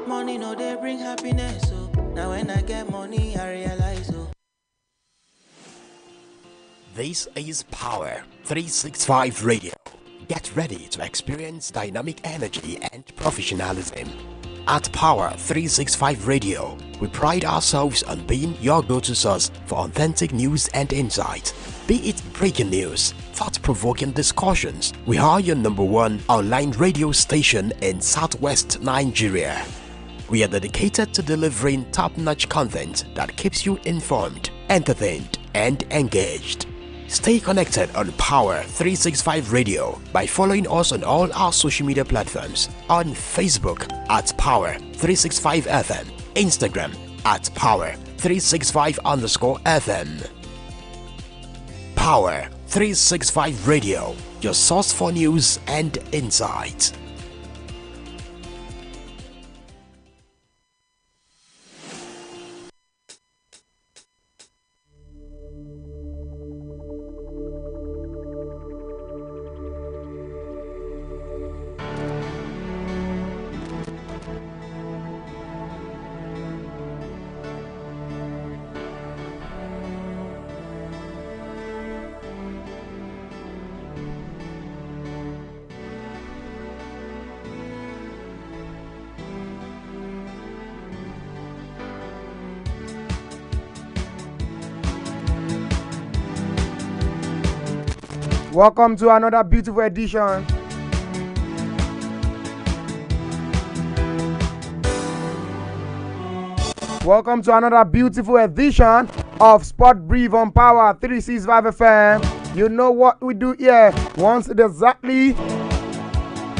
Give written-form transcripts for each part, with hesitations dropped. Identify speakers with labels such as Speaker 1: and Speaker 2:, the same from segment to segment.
Speaker 1: Money no they bring happiness, so now when I get money I realize so.
Speaker 2: This is Power 365 Radio. Get ready to experience dynamic energy and professionalism. At Power 365 Radio, we pride ourselves on being your go-to source for authentic news and insight. Be it breaking news, thought-provoking discussions, we are your #1 online radio station in Southwest Nigeria. We are dedicated to delivering top-notch content that keeps you informed, entertained, and engaged. Stay connected on Power 365 Radio by following us on all our social media platforms. On Facebook at Power 365 FM, Instagram at Power 365_FM. Power 365 Radio, your source for news and insight.
Speaker 3: Welcome to another beautiful edition. Welcome to another beautiful edition of Sport Brief on Power 365 FM. You know what we do here. Once it exactly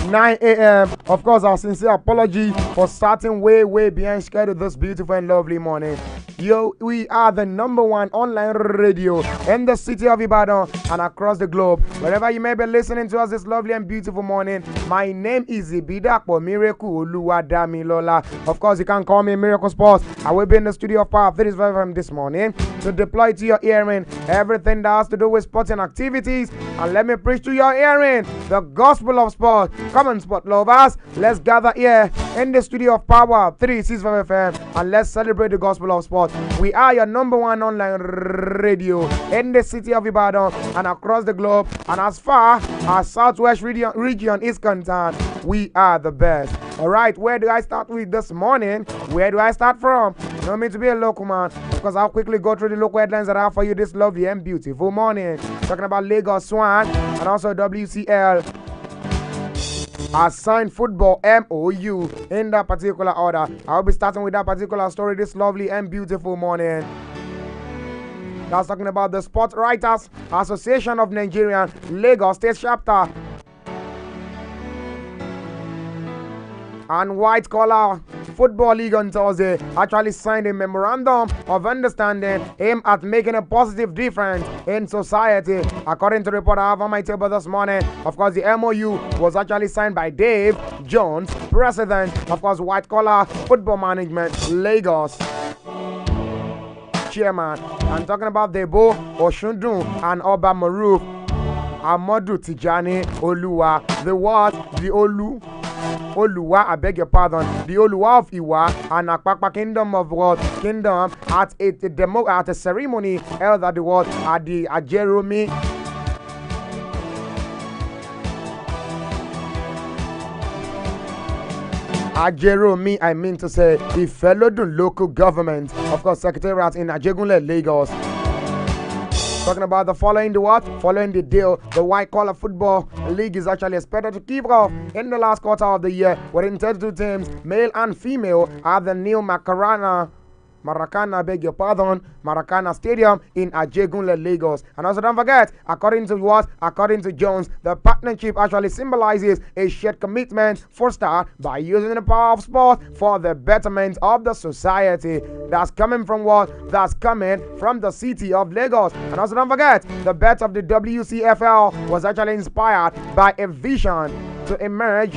Speaker 3: 9 a.m. Of course, our sincere apology for starting way behind schedule this beautiful and lovely morning. Yo, we are the #1 online radio in the city of Ibadan and across the globe. Wherever you may be listening to us this lovely and beautiful morning, my name is Ibidakpo Miracle Oluwadamilola. Of course, you can call me Miracle Sports. I will be in the studio of Power 35 FM this morning to deploy to your hearing everything that has to do with sporting activities. And let me preach to your hearing the gospel of sport. Come on, sport lovers. Let's gather here in the studio of Power 365 FM and let's celebrate the gospel of sport. We are your #1 online radio in the city of Ibadan and across the globe. And as far as Southwest region is concerned, we are the best. Alright, where do I start with this morning? Where do I start from? You know me to be a local man, because I'll quickly go through the local headlines that I have for you this lovely and beautiful morning. Talking about Lagos Swan and also WCL. Assigned football MOU in that particular order. I'll be starting with that particular story this lovely and beautiful morning. That's talking about the Sport Writers Association of Nigeria, Lagos State Chapter. And White Collar Football League on Thursday actually signed a memorandum of understanding aimed at making a positive difference in society. According to the report I have on my table this morning, of course, the MOU was actually signed by Dave Jones, president, of course, White Collar Football Management, Lagos. Chairman. I'm talking about Debo Oshundun and Oba Maruf Amadu Tijani Oluwa. The what? The Oluwa, I beg your pardon, the Oluwa of Iwa and Akpakpa Kingdom of God Kingdom at a ceremony held at the world at the Ajeromi I mean to say the Felodun local government, of course, secretariat in Ajegunle, Lagos. Talking about the following the deal, the White Collar Football League is actually expected to kick off in the last quarter of the year, within 32 teams, male and female, at the new Maracana, Maracana Stadium in Ajegunle, Lagos. And also don't forget, according to Jones, the partnership actually symbolizes a shared commitment for start by using the power of sport for the betterment of the society. That's coming from That's coming from the city of Lagos. And also don't forget, the bet of the WCFL was actually inspired by a vision to emerge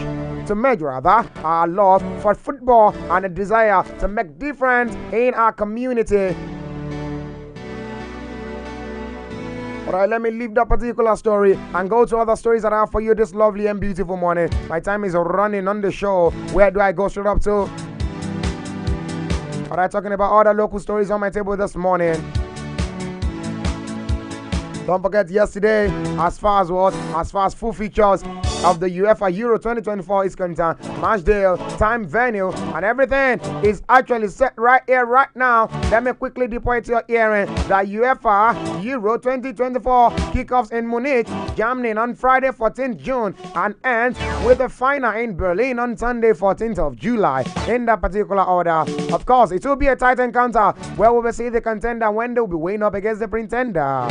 Speaker 3: rather, our love for football and a desire to make difference in our community. Alright, let me leave that particular story and go to other stories that I have for you this lovely and beautiful morning. My time is running on the show. Where do I go straight up to? Alright, talking about other local stories on my table this morning. Don't forget yesterday, as far as full features of the UEFA Euro 2024 is concerned, match day, time, venue, and everything is actually set right here, right now. Let me quickly deploy to your hearing that UEFA Euro 2024 kickoffs in Munich, Germany on Friday, 14th June, and ends with the final in Berlin on Sunday, 14th of July. In that particular order, of course, it will be a tight encounter where we will see the contender when they will be weighing up against the pretender.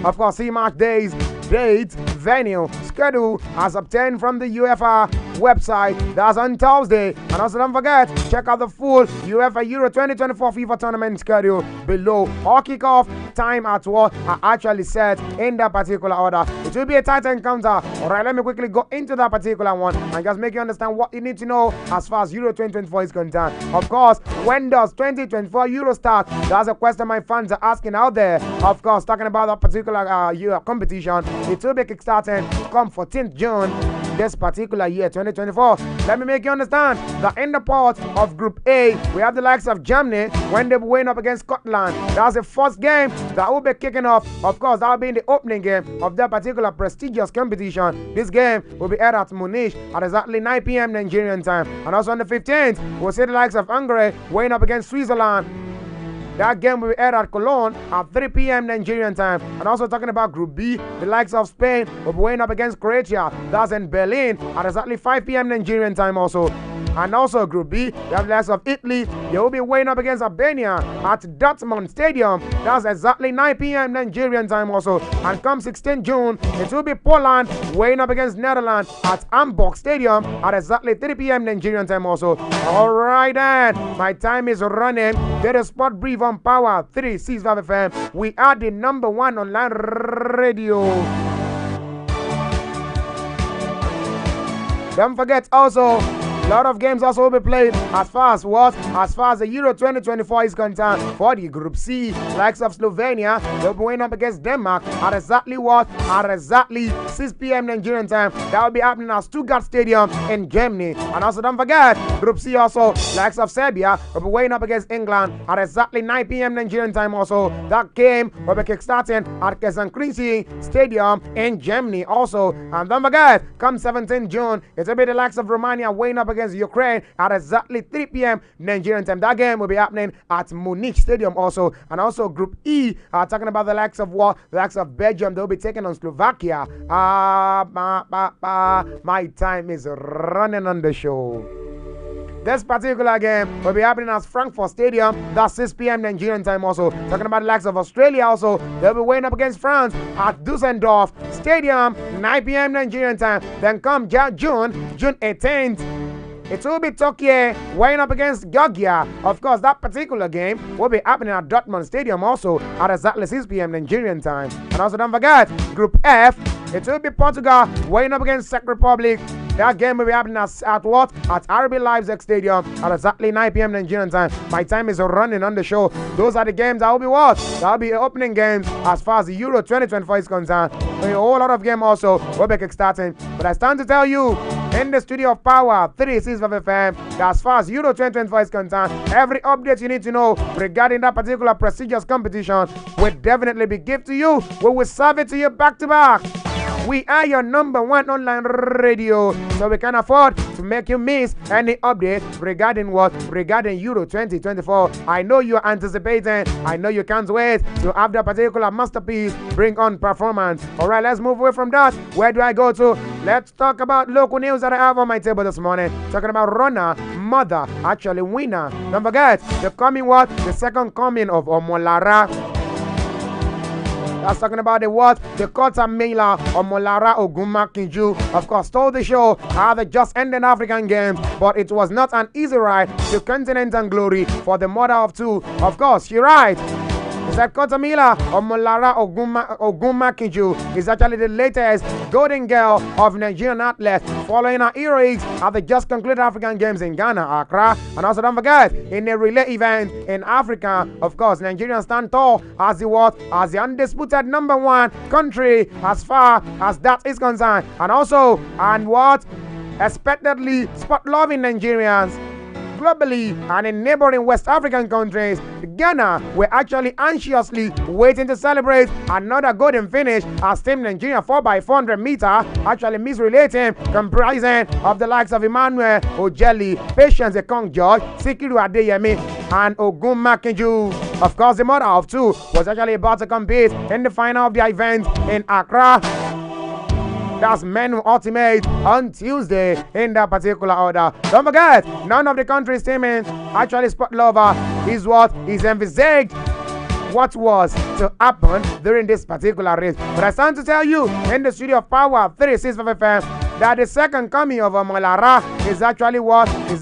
Speaker 3: Of course, see match days, dates, venue, schedule as obtained from the UEFA website. That's on Thursday. And also don't forget, check out the full UEFA Euro 2024 FIFA tournament schedule below. All kickoff time at what are actually set in that particular order. It will be a tight encounter. Alright, let me quickly go into that particular one and just make you understand what you need to know as far as Euro 2024 is concerned. Of course, when does 2024 Euro start? That's a question my fans are asking out there. Of course, talking about that particular Euro competition, it will be kickstarting come 14th June this particular year 2024. Let me make you understand that in the part of Group A, we have the likes of Germany when they win up against Scotland. That's the first game that will be kicking off. Of course, that will be in the opening game of that particular prestigious competition. This game will be aired at Munich at exactly 9 p.m. Nigerian time. And also on the 15th, we'll see the likes of Hungary weighing up against Switzerland. That game will be aired at Cologne at 3 p.m. Nigerian time. And also talking about Group B, the likes of Spain will be weighing up against Croatia. That's in Berlin at exactly 5 p.m. Nigerian time also. And also Group B, we have the likes of Italy. They will be weighing up against Albania at Dortmund Stadium. That's exactly 9 p.m. Nigerian time also. And come 16 June, it will be Poland weighing up against Netherlands at Hamburg Stadium at exactly 3 p.m. Nigerian time also. Alright then, my time is running. There is Sport Brief on Power 365 FM. We are the number one online radio. Don't forget also, a lot of games also will be played as far as what? As far as the Euro 2024 is concerned. For the Group C, likes of Slovenia, they'll be going up against Denmark at exactly what? At exactly 6 p.m. Nigerian time. That will be happening at Stuttgart Stadium in Germany. And also don't forget, Group C also, likes of Serbia, will be weighing up against England at exactly 9 p.m. Nigerian time also. That game will be kickstarting at Kesankrinci Stadium in Germany also. And don't forget, come 17 June, it will be the likes of Romania weighing up against Ukraine at exactly 3 p.m. Nigerian time. That game will be happening at Munich Stadium also. And also Group E, talking about the likes of what? The likes of Belgium, they'll be taking on Slovakia. My time is running on the show. This particular game will be happening at Frankfurt Stadium. That's 6 p.m. Nigerian time also. Talking about the likes of Australia also. They'll be weighing up against France at Dusseldorf Stadium, 9 p.m. Nigerian time. Then come June 18th. It will be Turkey weighing up against Georgia. Of course, that particular game will be happening at Dortmund Stadium also at exactly 6 p.m. Nigerian time. And also don't forget, Group F, it will be Portugal weighing up against Czech Republic. That game will be happening at what? At RB Leipzig Stadium at exactly 9 p.m. Nigerian time. My time is running on the show. Those are the games that will be what? That will be opening games as far as the Euro 2024 is concerned. A whole lot of game also will be kickstarting. But I stand to tell you, in the studio of Power 365 FM, that as far as Euro 2024 is concerned, every update you need to know regarding that particular prestigious competition will definitely be given to you. We will serve it to you back to back. We are your number one online radio, so we can afford to make you miss any update regarding what? Regarding Euro 2024. I know you're anticipating. I know you can't wait to have that particular masterpiece bring on performance. Alright, let's move away from that. Where do I go to? Let's talk about local news that I have on my table this morning. Talking about runner, mother, actually winner. Don't forget, the coming what? The second coming of Omolara. That's talking about the what? The Kota Mela Omolara Oguma Kinju, of course, told the show how the just ended African Games, but it was not an easy ride to continental glory for the mother of two. Of course, she right. He said Kotamila Omolara Ogunmakinju is actually the latest golden girl of Nigerian athletes following her heroics at the just concluded African Games in Ghana, Accra. And also don't forget, in a relay event in Africa, of course, Nigerians stand tall as the undisputed number one country as far as that is concerned. And expectedly sport-loving Nigerians globally and in neighboring West African countries, Ghana were actually anxiously waiting to celebrate another golden finish as Team Nigeria 4x400 meter actually missed relay team comprising of the likes of Emmanuel Ojeli, Patience Ekong George, Sikiru Adeyemi, and Ogun Makinju. Of course, the mother of two was actually about to compete in the final of the event in Accra. That's men ultimate on Tuesday in that particular order. Don't forget, none of the countries teaming actually sport lover is what is envisaged what was to happen during this particular race. But I stand to tell you in the studio of Power 365 FM that the second coming of Molara is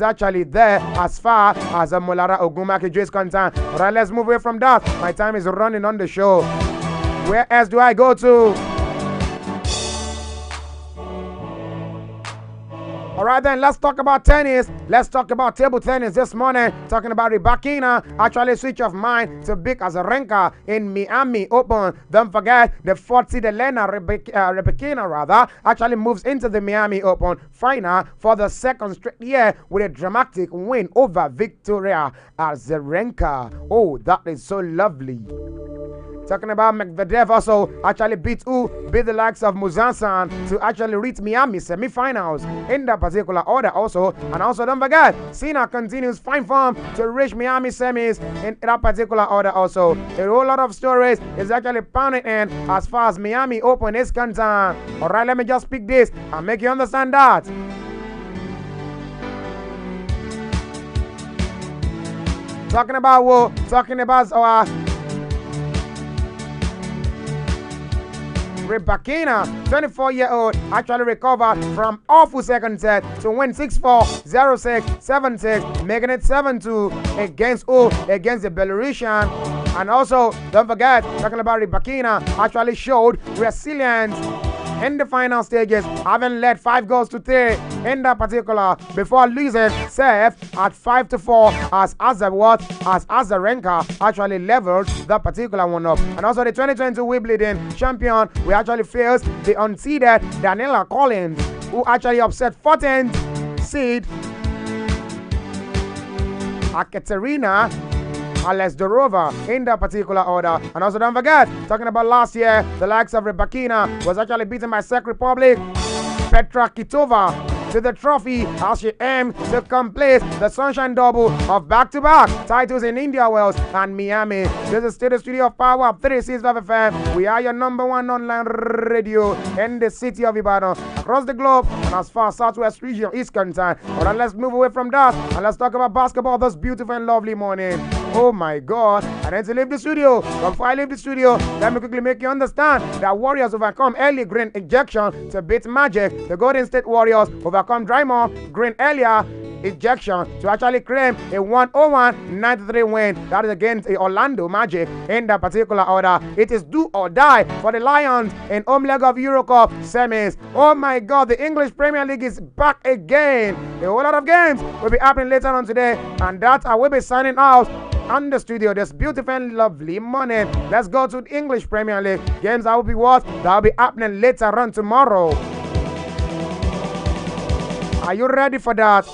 Speaker 3: actually there as far as Molara Ogumaki is concerned. Alright, let's move away from that. My time is running on the show. Where else do I go to? Alright then, let's talk about tennis. Let's talk about table tennis this morning. Talking about Rybakina actually switch of mind to beat Azarenka in Miami Open. Don't forget, the 40 Elena Rybakina actually moves into the Miami Open final for the second straight year with a dramatic win over Victoria Azarenka. Oh, that is so lovely. Talking about Medvedev also actually beat the likes of Muzansan to actually reach Miami semi-finals in that particular order also. And also don't forget, Sina continues fine form to reach Miami semis in that particular order also. A whole lot of stories is actually pounding in as far as Miami Open is concerned. Alright, let me just pick this and make you understand that. Talking about our Rybakina, 24-year-old, actually recovered from awful second set to win 6-4, 0-6, 7-6, making it 7-2 against the Belarusian. And also, don't forget, talking about Rybakina, actually showed resilience in the final stages, having led 5 goals to 3 in that particular before losing serve at 5-4 as Azarenka actually leveled that particular one up. And also the 2022 Wimbledon champion, we actually faced the unseeded Daniela Collins, who actually upset 14th seed Ekaterina Alesdorova in that particular order. And also don't forget, talking about last year, the likes of Rybakina was actually beaten by Czech Republic Petra Kvitova to the trophy as she aimed to complete the sunshine double of back-to-back titles in India Wells and Miami. This is still the studio of Power 365 FM. We are your number one online radio in the city of Ibadan, across the globe, and as far as Southwest region is concerned. Alright, let's move away from that and let's talk about basketball this beautiful and lovely morning. Oh my God, I need to leave the studio. Before I leave the studio, let me quickly make you understand that Warriors overcome early green ejection to beat Magic. The Golden State Warriors overcome Draymond Green earlier ejection to actually claim a 101-93 win. That is against the Orlando Magic in that particular order. It is do or die for the Lions in home leg of Euro Cup semis. Oh my God, the English Premier League is back again. A whole lot of games will be happening later on today, and that I will be signing out on the studio this beautiful and lovely morning. Let's go to the English Premier League games. That will be happening later on tomorrow. Are you ready for that?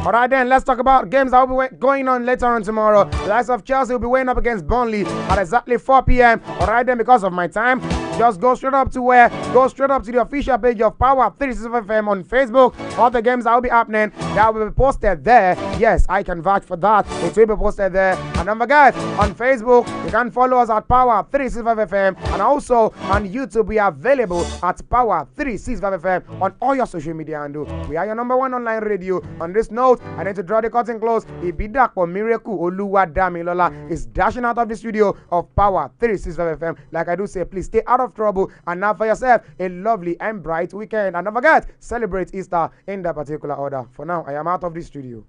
Speaker 3: Alright then, let's talk about games that will be going on later on tomorrow. The likes of Chelsea will be weighing up against Burnley at exactly 4 p.m. Alright then, because of my time, just go straight up to the official page of Power 365 FM on Facebook. All the games that will be happening, that will be posted there. Yes, I can vouch for that. It will be posted there. And don't forget, on Facebook, you can follow us at Power 365 FM. And also on YouTube, we are available at Power 365 FM on all your social media handles. We are your number one online radio. On this note, I need to draw the curtain close. Ibidapo Miracle Oluwadamilola is dashing out of the studio of Power 365 FM. Like I do say, please stay out of of trouble. And now for yourself, a lovely and bright weekend. And don't forget, celebrate Easter in that particular order. For now, I am out of the studio.